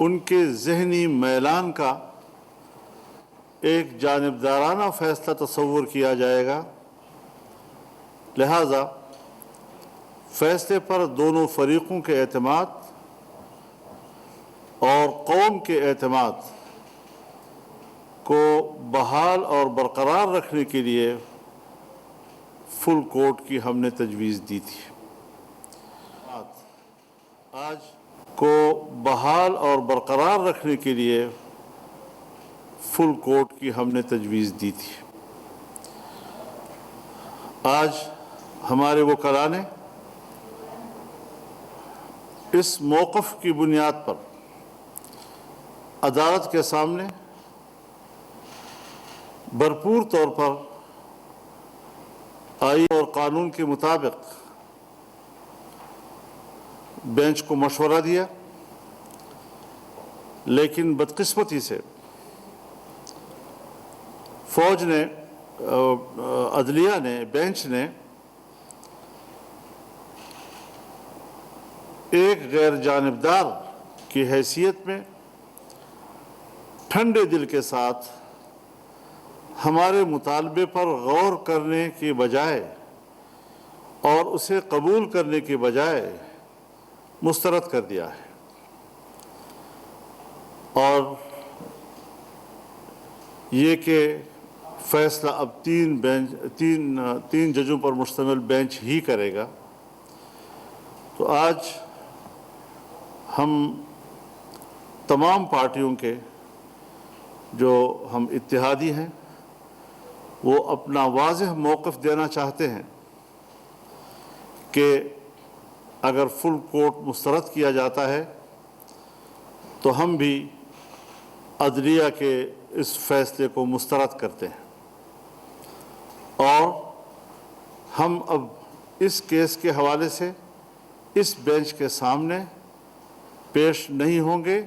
ان کے ذہنی میلان کا ایک جانبدارانہ فیصلہ تصور کیا جائے گا، لہذا فیصلے پر دونوں فریقوں کے اعتماد اور قوم کے اعتماد کو بحال اور برقرار رکھنے کے لیے فل کورٹ کی ہم نے تجویز دی تھی۔ آج کو بحال اور برقرار رکھنے کے لیے فل کورٹ کی ہم نے تجویز دی تھی۔ آج ہمارے وکلاء نے اس موقف کی بنیاد پر عدالت کے سامنے بھرپور طور پر آئین اور قانون کے مطابق بینچ کو مشورہ دیا، لیکن بدقسمتی سے فوج نے، عدلیہ نے، بینچ نے ایک غیر جانبدار کی حیثیت میں ٹھنڈے دل کے ساتھ ہمارے مطالبے پر غور کرنے کے بجائے اور اسے قبول کرنے کے بجائے مسترد کر دیا ہے، اور یہ کہ فیصلہ اب تین ججوں پر مشتمل بینچ ہی کرے گا۔ تو آج ہم تمام پارٹیوں کے جو ہم اتحادی ہیں وہ اپنا واضح موقف دینا چاہتے ہیں کہ اگر فل کورٹ مسترد کیا جاتا ہے تو ہم بھی عدلیہ کے اس فیصلے کو مسترد کرتے ہیں، اور ہم اب اس کیس کے حوالے سے اس بینچ کے سامنے پیش نہیں ہوں گے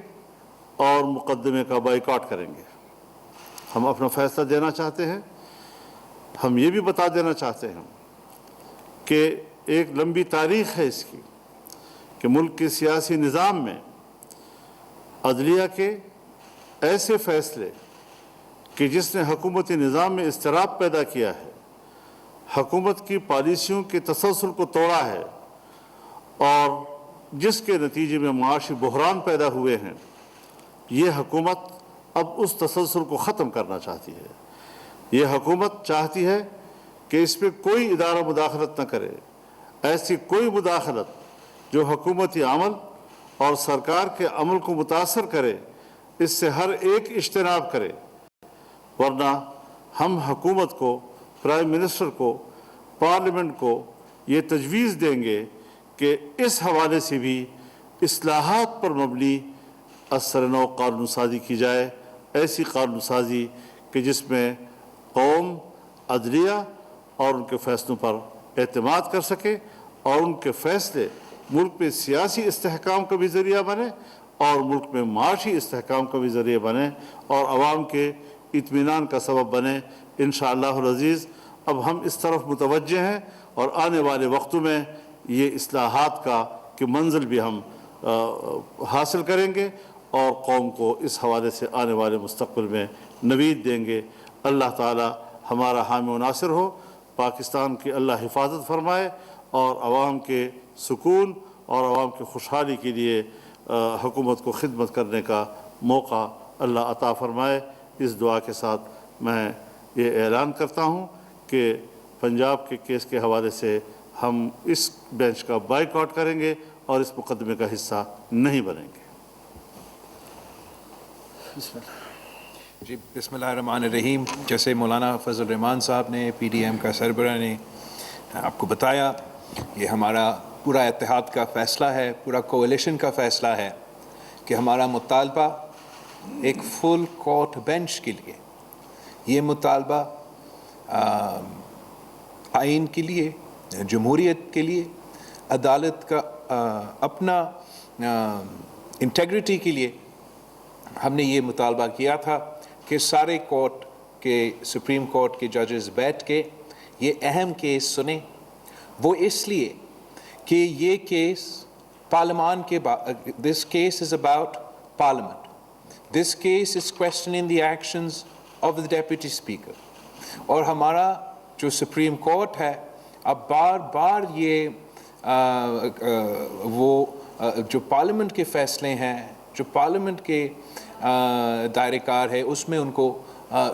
اور مقدمے کا بائیکاٹ کریں گے۔ ہم اپنا فیصلہ دینا چاہتے ہیں۔ ہم یہ بھی بتا دینا چاہتے ہیں کہ ایک لمبی تاریخ ہے اس کی کہ ملک کے سیاسی نظام میں عدلیہ کے ایسے فیصلے کہ جس نے حکومتی نظام میں اضطراب پیدا کیا ہے، حکومت کی پالیسیوں کے تسلسل کو توڑا ہے، اور جس کے نتیجے میں معاشی بحران پیدا ہوئے ہیں، یہ حکومت اب اس تسلسل کو ختم کرنا چاہتی ہے۔ یہ حکومت چاہتی ہے کہ اس پہ کوئی ادارہ مداخلت نہ کرے، ایسی کوئی مداخلت جو حکومتی عمل اور سرکار کے عمل کو متاثر کرے، اس سے ہر ایک اجتناب کرے، ورنہ ہم حکومت کو، پرائم منسٹر کو، پارلیمنٹ کو یہ تجویز دیں گے کہ اس حوالے سے بھی اصلاحات پر مبنی اثر نو قانون سازی کی جائے، ایسی قانون سازی کہ جس میں قوم، عدلیہ اور ان کے فیصلوں پر اعتماد کر سکے، اور ان کے فیصلے ملک میں سیاسی استحکام کا بھی ذریعہ بنے اور ملک میں معاشی استحکام کا بھی ذریعہ بنے اور عوام کے اطمینان کا سبب بنے۔ انشاءاللہ العزیز اب ہم اس طرف متوجہ ہیں، اور آنے والے وقتوں میں یہ اصلاحات کی منزل بھی ہم حاصل کریں گے اور قوم کو اس حوالے سے آنے والے مستقبل میں نوید دیں گے۔ اللہ تعالی ہمارا حامی و ناصر ہو، پاکستان کی اللہ حفاظت فرمائے، اور عوام کے سکون اور عوام کی خوشحالی کے لیے حکومت کو خدمت کرنے کا موقع اللہ عطا فرمائے۔ اس دعا کے ساتھ میں یہ اعلان کرتا ہوں کہ پنجاب کے کیس کے حوالے سے ہم اس بینچ کا بائیکاٹ کریں گے اور اس مقدمے کا حصہ نہیں بنیں گے۔ جی بسم اللہ الرحمن الرحیم۔ جیسے مولانا فضل الرحمان صاحب نے، پی ڈی ایم کا سربراہ نے آپ کو بتایا، یہ ہمارا پورا اتحاد کا فیصلہ ہے، پورا کولیشن کا فیصلہ ہے کہ ہمارا مطالبہ ایک فل کورٹ بینچ کے لیے، یہ مطالبہ آئین کے لیے، جمہوریت کے لیے، عدالت کا اپنا انٹیگریٹی کے لیے ہم نے یہ مطالبہ کیا تھا کہ سارے کورٹ کے، سپریم کورٹ کے ججز بیٹھ کے یہ اہم کیس سنیں۔ وہ اس لیے کہ یہ کیس پارلیمان کے this case is about Parliament. This case is questioning the actions of the Deputy Speaker. اور ہمارا جو سپریم کورٹ ہے اب بار بار یہ وہ جو پارلیمنٹ کے فیصلے ہیں جو پارلیمنٹ کے دائرہ کار ہے اس میں ان کو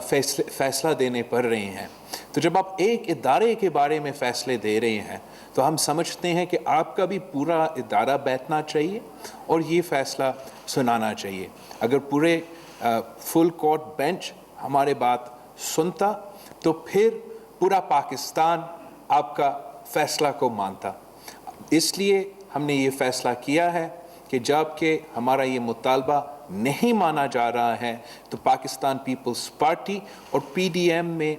فیصلہ دینے پڑ رہے ہیں. تو جب آپ ایک ادارے کے بارے میں فیصلے دے رہے ہیں تو ہم سمجھتے ہیں کہ آپ کا بھی پورا ادارہ بیٹھنا چاہیے اور یہ فیصلہ سنانا چاہیے. اگر پورے فل کورٹ بینچ ہمارے بات سنتا تو پھر پورا پاکستان آپ کا فیصلہ کو مانتا. اس لیے ہم نے یہ فیصلہ کیا ہے کہ جب کہ ہمارا یہ مطالبہ نہیں مانا جا رہا ہے تو پاکستان پیپلز پارٹی اور پی ڈی ایم میں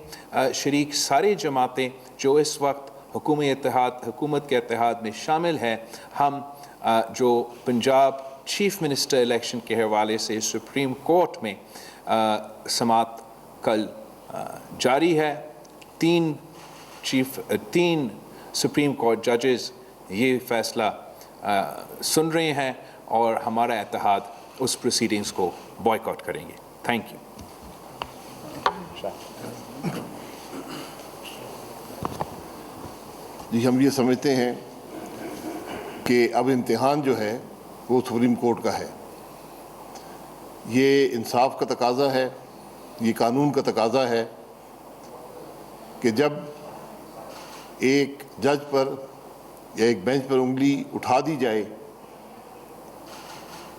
شریک سارے جماعتیں جو اس وقت حکومت کے اتحاد میں شامل ہے ہم جو پنجاب چیف منسٹر الیکشن کے حوالے سے سپریم کورٹ میں سماعت کل جاری ہے. تین سپریم کورٹ ججز یہ فیصلہ سن رہے ہیں اور ہمارا اتحاد اس پروسیڈنگز کو بائیکاٹ کریں گے. Thank you. جی ہم یہ سمجھتے ہیں کہ اب امتحان جو ہے وہ سپریم کورٹ کا ہے. یہ انصاف کا تقاضا ہے, یہ قانون کا تقاضا ہے کہ جب ایک جج پر یا ایک بینچ پر انگلی اٹھا دی جائے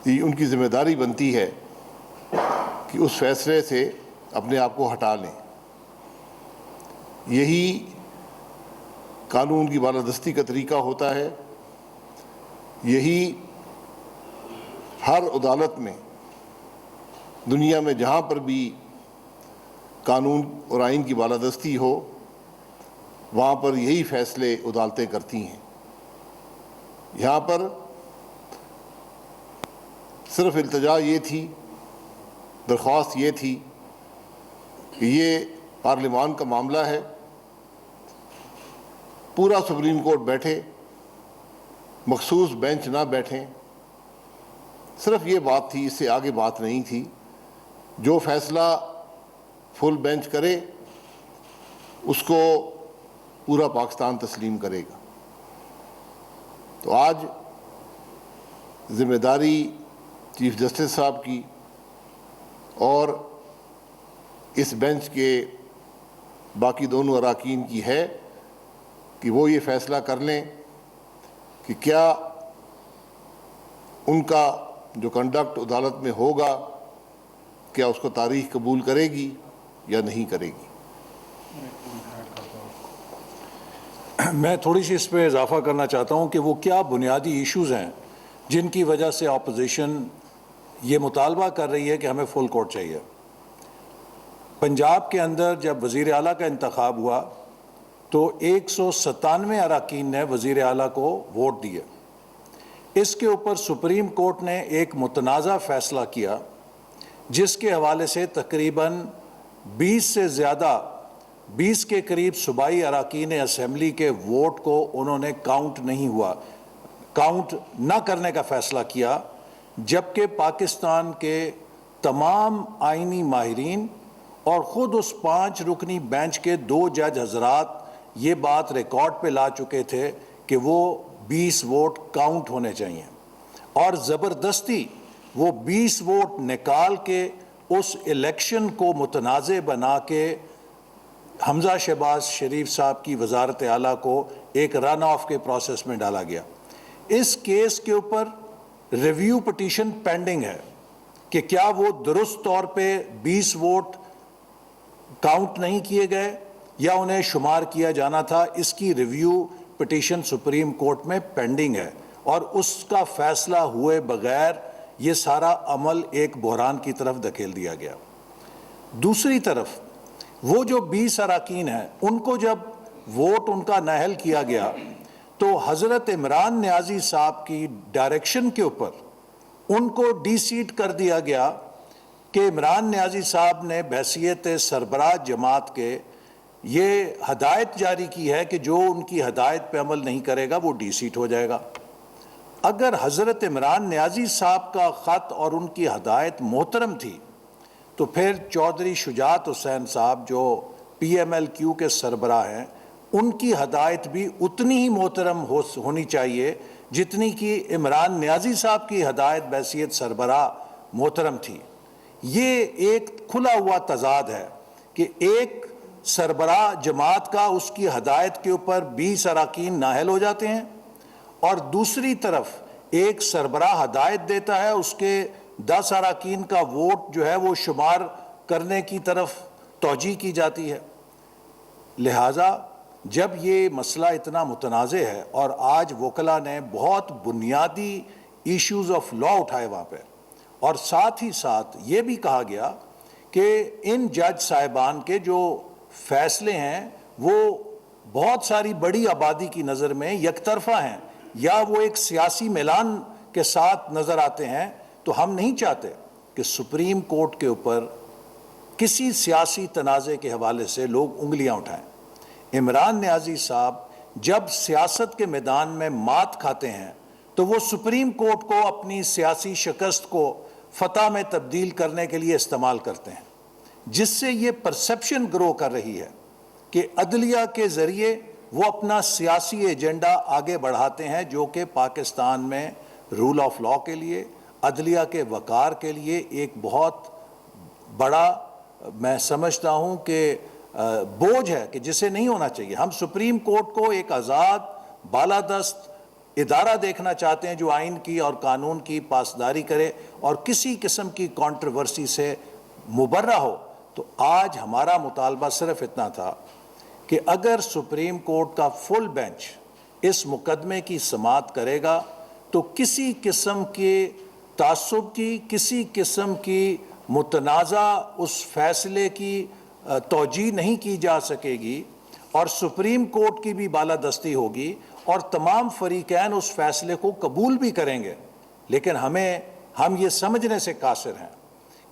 تو ان کی ذمہ داری بنتی ہے کہ اس فیصلے سے اپنے آپ کو ہٹا لیں. یہی قانون کی بالادستی کا طریقہ ہوتا ہے. یہی ہر عدالت میں دنیا میں جہاں پر بھی قانون اور آئین کی بالادستی ہو وہاں پر یہی فیصلے عدالتیں کرتی ہیں. یہاں پر صرف التجا یہ تھی, درخواست یہ تھی کہ یہ پارلیمان کا معاملہ ہے, پورا سپریم کورٹ بیٹھے, مخصوص بینچ نہ بیٹھیں. صرف یہ بات تھی, اس سے آگے بات نہیں تھی. جو فیصلہ فل بینچ کرے اس کو پورا پاکستان تسلیم کرے گا. تو آج ذمہ داری چیف جسٹس صاحب کی اور اس بینچ کے باقی دونوں اراکین کی ہے کہ وہ یہ فیصلہ کر لیں کہ کیا ان کا جو کنڈکٹ عدالت میں ہوگا کیا اس کو تاریخ قبول کرے گی یا نہیں کرے گی. میں تھوڑی سی اس پہ اضافہ کرنا چاہتا ہوں کہ وہ کیا بنیادی ایشوز ہیں جن کی وجہ سے اپوزیشن یہ مطالبہ کر رہی ہے کہ ہمیں فل کورٹ چاہیے. پنجاب کے اندر جب وزیر اعلیٰ کا انتخاب ہوا تو 197 اراکین نے وزیر اعلیٰ کو ووٹ دیے. اس کے اوپر سپریم کورٹ نے ایک متنازع فیصلہ کیا جس کے حوالے سے تقریباً 20 کے قریب صوبائی اراکین اسمبلی کے ووٹ کو انہوں نے کاؤنٹ نہ کرنے کا فیصلہ کیا, جبکہ پاکستان کے تمام آئینی ماہرین اور خود اس 5 رکنی بینچ کے 2 جج حضرات یہ بات ریکارڈ پہ لا چکے تھے کہ وہ 20 ووٹ کاؤنٹ ہونے چاہیے. اور زبردستی وہ 20 ووٹ نکال کے اس الیکشن کو متنازع بنا کے حمزہ شہباز شریف صاحب کی وزارت اعلیٰ کو ایک رن آف کے پروسیس میں ڈالا گیا. اس کیس کے اوپر ریویو پٹیشن پینڈنگ ہے کہ کیا وہ درست طور پہ 20 ووٹ کاؤنٹ نہیں کیے گئے یا انہیں شمار کیا جانا تھا. اس کی ریویو پٹیشن سپریم کورٹ میں پینڈنگ ہے اور اس کا فیصلہ ہوئے بغیر یہ سارا عمل ایک بحران کی طرف دھکیل دیا گیا. دوسری طرف وہ جو 20 اراکین ہیں ان کو جب ووٹ ان کا نااہل کیا گیا تو حضرت عمران نیازی صاحب کی ڈائریکشن کے اوپر ان کو ڈی سیٹ کر دیا گیا کہ عمران نیازی صاحب نے بحیثیت سربراہ جماعت کے یہ ہدایت جاری کی ہے کہ جو ان کی ہدایت پہ عمل نہیں کرے گا وہ ڈی سیٹ ہو جائے گا. اگر حضرت عمران نیازی صاحب کا خط اور ان کی ہدایت محترم تھی تو پھر چودھری شجاعت حسین صاحب جو پی ایم ایل کیو کے سربراہ ہیں ان کی ہدایت بھی اتنی ہی محترم ہونی چاہیے جتنی کہ عمران نیازی صاحب کی ہدایت بحیثیت سربراہ محترم تھی۔ یہ ایک کھلا ہوا تضاد ہے کہ ایک سربراہ جماعت کا اس کی ہدایت کے اوپر 20 اراکین نااہل ہو جاتے ہیں، اور دوسری طرف ایک سربراہ ہدایت دیتا ہے، اس کے 10 اراکین کا ووٹ جو ہے وہ شمار کرنے کی طرف توجہ کی جاتی ہے۔ لہٰذا جب یہ مسئلہ اتنا متنازع ہے اور آج وکلاء نے بہت بنیادی ایشوز آف لا اٹھائے وہاں پہ، اور ساتھ ہی ساتھ یہ بھی کہا گیا کہ ان جج صاحبان کے جو فیصلے ہیں وہ بہت ساری بڑی آبادی کی نظر میں یک طرفہ ہیں یا وہ ایک سیاسی میلان کے ساتھ نظر آتے ہیں، تو ہم نہیں چاہتے کہ سپریم کورٹ کے اوپر کسی سیاسی تنازع کے حوالے سے لوگ انگلیاں اٹھائیں۔ عمران نیازی صاحب جب سیاست کے میدان میں مات کھاتے ہیں تو وہ سپریم کورٹ کو اپنی سیاسی شکست کو فتح میں تبدیل کرنے کے لیے استعمال کرتے ہیں، جس سے یہ پرسیپشن گرو کر رہی ہے کہ عدلیہ کے ذریعے وہ اپنا سیاسی ایجنڈا آگے بڑھاتے ہیں، جو کہ پاکستان میں رول آف لا کے لیے، عدلیہ کے وقار کے لیے ایک بہت بڑا میں سمجھتا ہوں کہ بوجھ ہے کہ جسے نہیں ہونا چاہیے۔ ہم سپریم کورٹ کو ایک آزاد بالادست ادارہ دیکھنا چاہتے ہیں جو آئین کی اور قانون کی پاسداری کرے اور کسی قسم کی کنٹروورسی سے مبرہ ہو۔ تو آج ہمارا مطالبہ صرف اتنا تھا کہ اگر سپریم کورٹ کا فل بینچ اس مقدمے کی سماعت کرے گا تو کسی قسم کے تعصب کی، کسی قسم کی متنازع اس فیصلے کی توجیہ نہیں کی جا سکے گی، اور سپریم کورٹ کی بھی بالادستی ہوگی اور تمام فریقین اس فیصلے کو قبول بھی کریں گے۔ لیکن ہم یہ سمجھنے سے قاصر ہیں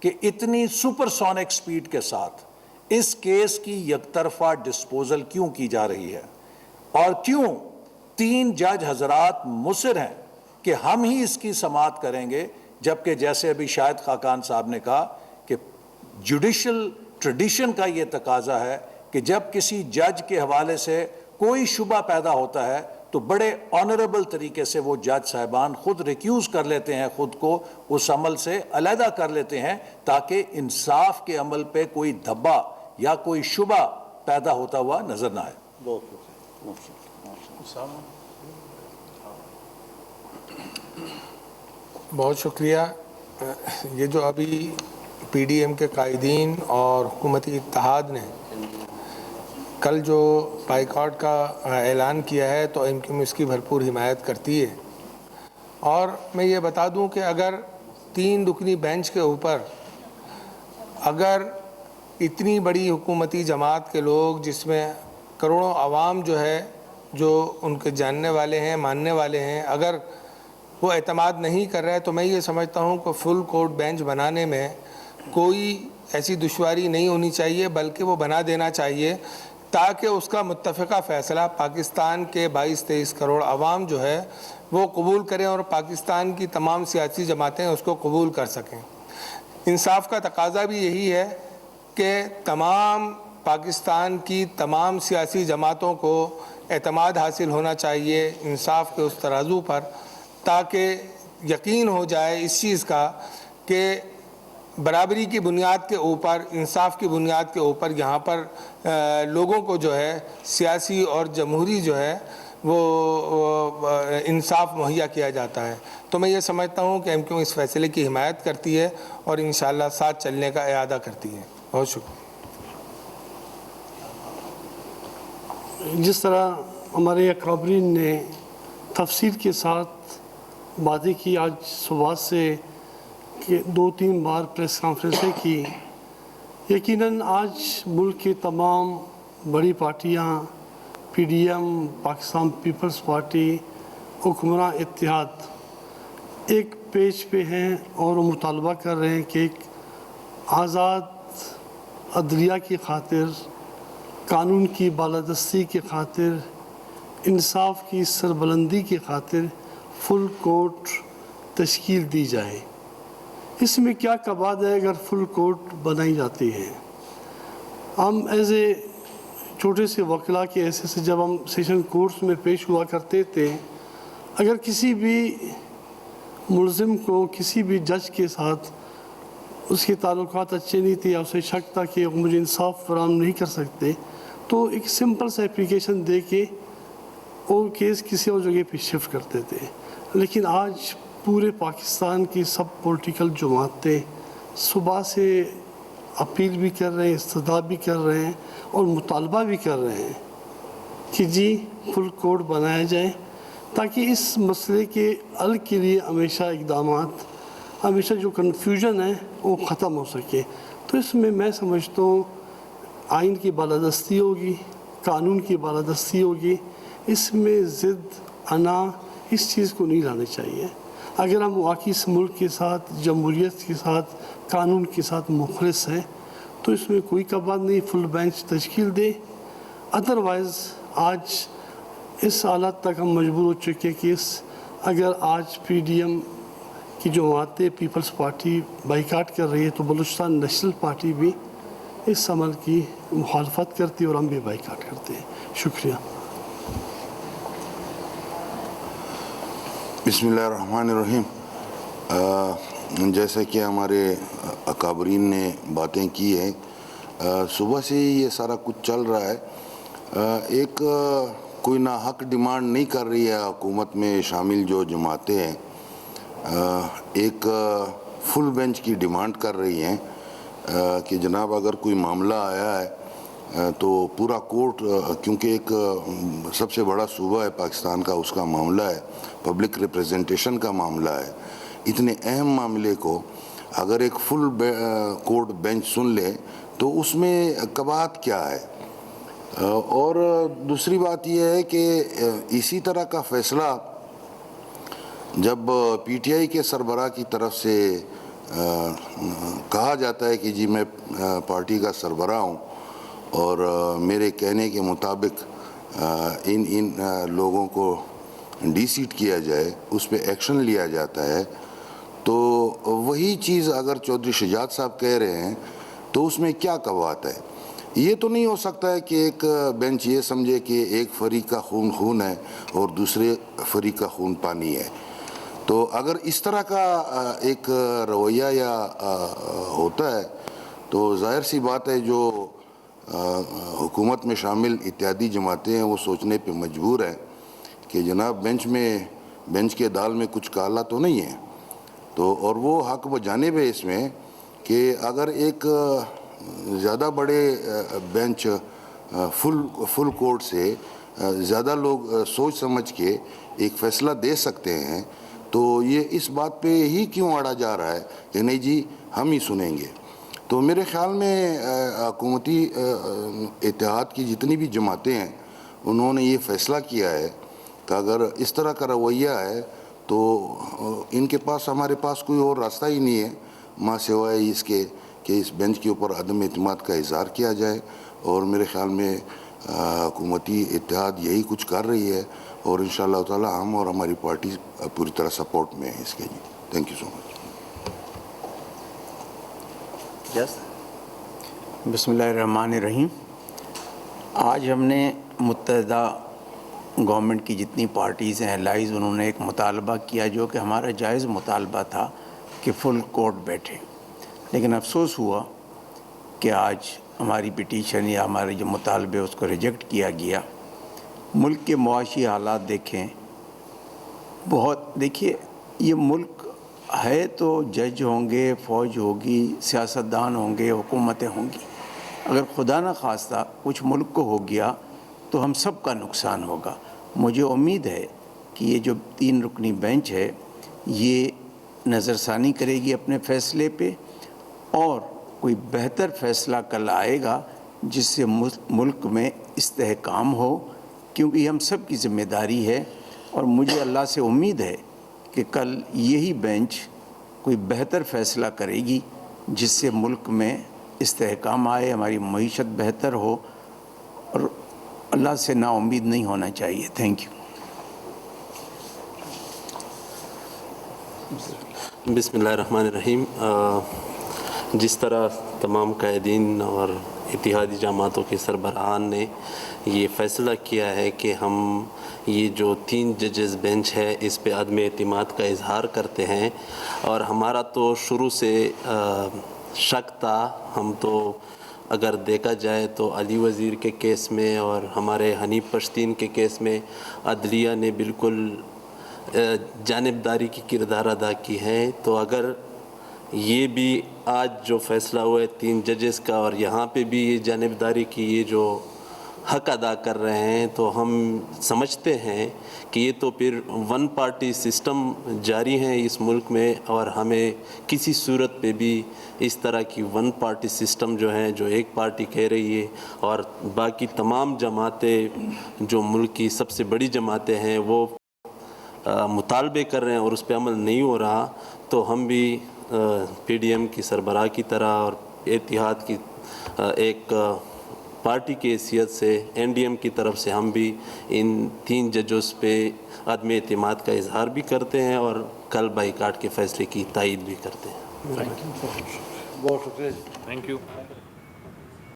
کہ اتنی سپر سونک سپیڈ کے ساتھ اس کیس کی یک طرفہ ڈسپوزل کیوں کی جا رہی ہے، اور کیوں 3 جج حضرات مصر ہیں کہ ہم ہی اس کی سماعت کریں گے، جبکہ جیسے ابھی شاہد خاقان صاحب نے کہا کہ جوڈیشل ٹریڈیشن کا یہ تقاضا ہے کہ جب کسی جج کے حوالے سے کوئی شبہ پیدا ہوتا ہے تو بڑے آنریبل طریقے سے وہ جج صاحبان خود ریکیوز کر لیتے ہیں، خود کو اس عمل سے علیحدہ کر لیتے ہیں، تاکہ انصاف کے عمل پہ کوئی دھبا یا کوئی شبہ پیدا ہوتا ہوا نظر نہ آئے۔ بہت شکریہ۔ یہ جو ابھی پی ڈی ایم کے قائدین اور حکومتی اتحاد نے کل جو بائیکاٹ کا اعلان کیا ہے تو ایم کیو ایم اس کی بھرپور حمایت کرتی ہے، اور میں یہ بتا دوں کہ اگر 3 رکنی بینچ کے اوپر اگر اتنی بڑی حکومتی جماعت کے لوگ، جس میں کروڑوں عوام جو ہے جو ان کے جاننے والے ہیں، ماننے والے ہیں، اگر وہ اعتماد نہیں کر رہے تو میں یہ سمجھتا ہوں کہ فل کورٹ بینچ بنانے میں کوئی ایسی دشواری نہیں ہونی چاہیے، بلکہ وہ بنا دینا چاہیے تاکہ اس کا متفقہ فیصلہ پاکستان کے 22-23 کروڑ عوام جو ہے وہ قبول کریں اور پاکستان کی تمام سیاسی جماعتیں اس کو قبول کر سکیں۔ انصاف کا تقاضا بھی یہی ہے کہ تمام پاکستان کی تمام سیاسی جماعتوں کو اعتماد حاصل ہونا چاہیے انصاف کے اس ترازو پر، تاکہ یقین ہو جائے اس چیز کا کہ برابری کی بنیاد کے اوپر، انصاف کی بنیاد کے اوپر یہاں پر لوگوں کو جو ہے سیاسی اور جمہوری جو ہے وہ انصاف مہیا کیا جاتا ہے۔ تو میں یہ سمجھتا ہوں کہ ایم کیو اس فیصلے کی حمایت کرتی ہے اور انشاءاللہ ساتھ چلنے کا اعادہ کرتی ہے۔ بہت شکریہ۔ جس طرح ہمارے اکابرین نے تفصیل کے ساتھ باتیں کی، آج صبح سے کہ 2-3 بار پریس کانفرنسیں کی، یقیناً آج ملک کی تمام بڑی پارٹیاں، P D M, Pakistan peoples party, حکمراں اتحاد ایک پیج پہ ہیں اور وہ مطالبہ کر رہے ہیں کہ ایک آزاد عدلیہ کی خاطر، قانون کی بالادستی کی خاطر، انصاف کی سربلندی کی خاطر فل کورٹ تشکیل دی جائے۔ اس میں کیا کباد ہے اگر فل کورٹ بنائی جاتی ہے؟ ہم ایز اے چھوٹے سے وکلا کے ایسے سے جب ہم سیشن کورٹس میں پیش ہوا کرتے تھے، اگر کسی بھی ملزم کو کسی بھی جج کے ساتھ اس کے تعلقات اچھے نہیں تھے یا اسے شک تھا کہ مجھے انصاف فراہم نہیں کر سکتے، تو ایک سمپل سا اپلیکیشن دے کے وہ کیس کسی اور جگہ پہ شفٹ کرتے تھے۔ لیکن آج پورے پاکستان کی سب پولیٹیکل جماعتیں صبح سے اپیل بھی کر رہے ہیں، استدعا بھی کر رہے ہیں اور مطالبہ بھی کر رہے ہیں کہ جی فل کورٹ بنایا جائے، تاکہ اس مسئلے کے حل کے لیے ہمیشہ اقدامات، ہمیشہ جو کنفیوژن ہے وہ ختم ہو سکے۔ تو اس میں میں سمجھتا ہوں آئین کی بالادستی ہوگی، قانون کی بالادستی ہوگی، اس میں ضد انا اس چیز کو نہیں لانا چاہیے۔ اگر ہم واقعی اس ملک کے ساتھ، جمہوریت کے ساتھ، قانون کے ساتھ مخلص ہیں تو اس میں کوئی کباد نہیں، فل بینچ تشکیل دے۔ ادروائز آج اس حالت تک ہم مجبور ہو چکے کہ اگر آج پی ڈی ایم کی جماعتیں پیپلز پارٹی بائیکاٹ کر رہی ہے تو بلوچستان نیشنل پارٹی بھی اس عمل کی مخالفت کرتی ہے اور ہم بھی بائیکاٹ کرتے ہیں۔ شکریہ۔ بسم اللہ الرحمن الرحیم۔ جیسا کہ ہمارے اکابرین نے باتیں کی ہیں، صبح سے یہ سارا کچھ چل رہا ہے، ایک کوئی ناحق ڈیمانڈ نہیں کر رہی ہے حکومت میں شامل جو جماعتیں ہیں، ایک فل بینچ کی ڈیمانڈ کر رہی ہیں کہ جناب اگر کوئی معاملہ آیا ہے تو پورا کورٹ، کیونکہ ایک سب سے بڑا صوبہ ہے پاکستان کا، اس کا معاملہ ہے، پبلک ریپریزنٹیشن کا معاملہ ہے، اتنے اہم معاملے کو اگر ایک فل کورٹ بینچ سن لے تو اس میں کباہت کیا ہے؟ اور دوسری بات یہ ہے کہ اسی طرح کا فیصلہ جب پی ٹی آئی کے سربراہ کی طرف سے کہا جاتا ہے کہ جی میں پارٹی کا سربراہ ہوں اور میرے کہنے کے مطابق ان لوگوں کو ڈی سیٹ کیا جائے، اس پہ ایکشن لیا جاتا ہے، تو وہی چیز اگر چودھری شجاعت صاحب کہہ رہے ہیں تو اس میں کیا کباہت ہے؟ یہ تو نہیں ہو سکتا ہے کہ ایک بینچ یہ سمجھے کہ ایک فریق کا خون خون ہے اور دوسرے فریق کا خون پانی ہے۔ تو اگر اس طرح کا ایک رویہ یا ہوتا ہے تو ظاہر سی بات ہے جو حکومت میں شامل اتحادی جماعتیں ہیں وہ سوچنے پہ مجبور ہیں کہ جناب بینچ کے دال میں کچھ کالا تو نہیں ہے، تو اور وہ حق بجانب ہے اس میں کہ اگر ایک زیادہ بڑے بینچ فل کورٹ سے زیادہ لوگ سوچ سمجھ کے ایک فیصلہ دے سکتے ہیں تو یہ اس بات پہ ہی کیوں اڑا جا رہا ہے کہ نہیں جی ہم ہی سنیں گے؟ تو میرے خیال میں حکومتی اتحاد کی جتنی بھی جماعتیں ہیں انہوں نے یہ فیصلہ کیا ہے کہ اگر اس طرح کا رویہ ہے تو ان کے پاس، ہمارے پاس کوئی اور راستہ ہی نہیں ہے ماں سوائے اس کے کہ اس بینچ کے اوپر عدم اعتماد کا اظہار کیا جائے، اور میرے خیال میں حکومتی اتحاد یہی کچھ کر رہی ہے اور انشاءاللہ تعالی ہم اور ہماری پارٹی پوری طرح سپورٹ میں ہے اس کے۔ جی تھینک یو سو مچ۔ بسم اللہ الرحمن الرحیم۔ آج ہم نے متحدہ گورنمنٹ کی جتنی پارٹیز ہیں الائز، انہوں نے ایک مطالبہ کیا جو کہ ہمارا جائز مطالبہ تھا کہ فل کورٹ بیٹھے، لیکن افسوس ہوا کہ آج ہماری پٹیشن یا ہمارے جو مطالبے اس کو ریجیکٹ کیا گیا۔ ملک کے معاشی حالات دیکھیں، دیکھیے یہ ملک ہے تو جج ہوں گے، فوج ہوگی، سیاستدان ہوں گے، حکومتیں ہوں گی، اگر خدا نہ خواستہ کچھ ملک کو ہو گیا تو ہم سب کا نقصان ہوگا۔ مجھے امید ہے کہ یہ جو 3 رکنی بینچ ہے یہ نظر ثانی کرے گی اپنے فیصلے پہ اور کوئی بہتر فیصلہ کل آئے گا جس سے ملک میں استحکام ہو، کیونکہ یہ ہم سب کی ذمہ داری ہے، اور مجھے اللہ سے امید ہے کہ کل یہی بینچ کوئی بہتر فیصلہ کرے گی جس سے ملک میں استحکام آئے، ہماری معیشت بہتر ہو، اور اللہ سے نا امید نہیں ہونا چاہیے۔ Thank you. بسم اللہ الرحمن الرحیم. جس طرح تمام قائدین اور اتحادی جماعتوں کے سربراہان نے یہ فیصلہ کیا ہے کہ ہم یہ جو 3 ججز بینچ ہے اس پہ عدم اعتماد کا اظہار کرتے ہیں، اور ہمارا تو شروع سے شک تھا. ہم تو اگر دیکھا جائے تو علی وزیر کے کیس میں اور ہمارے حنیف پشتین کے کیس میں عدلیہ نے بالکل جانبداری کی کردار ادا کی ہے. تو اگر یہ بھی آج جو فیصلہ ہوا ہے 3 ججز کا، اور یہاں پہ بھی یہ جانبداری کی یہ جو حق ادا کر رہے ہیں، تو ہم سمجھتے ہیں کہ یہ تو پھر 1 پارٹی سسٹم جاری ہے اس ملک میں، اور ہمیں کسی صورت پہ بھی اس طرح کی 1 پارٹی سسٹم جو ہے، جو ایک پارٹی کہہ رہی ہے اور باقی تمام جماعتیں جو ملک کی سب سے بڑی جماعتیں ہیں وہ مطالبے کر رہے ہیں اور اس پہ عمل نہیں ہو رہا، تو ہم بھی پی ڈی ایم کی سربراہ کی طرح اور اتحاد کی ایک پارٹی کی حیثیت سے این ڈی ایم کی طرف سے ہم بھی ان 3 ججز پہ عدم اعتماد کا اظہار بھی کرتے ہیں اور کل بائیکاٹ کے فیصلے کی تائید بھی کرتے ہیں. بہت شکریہ. Thank you.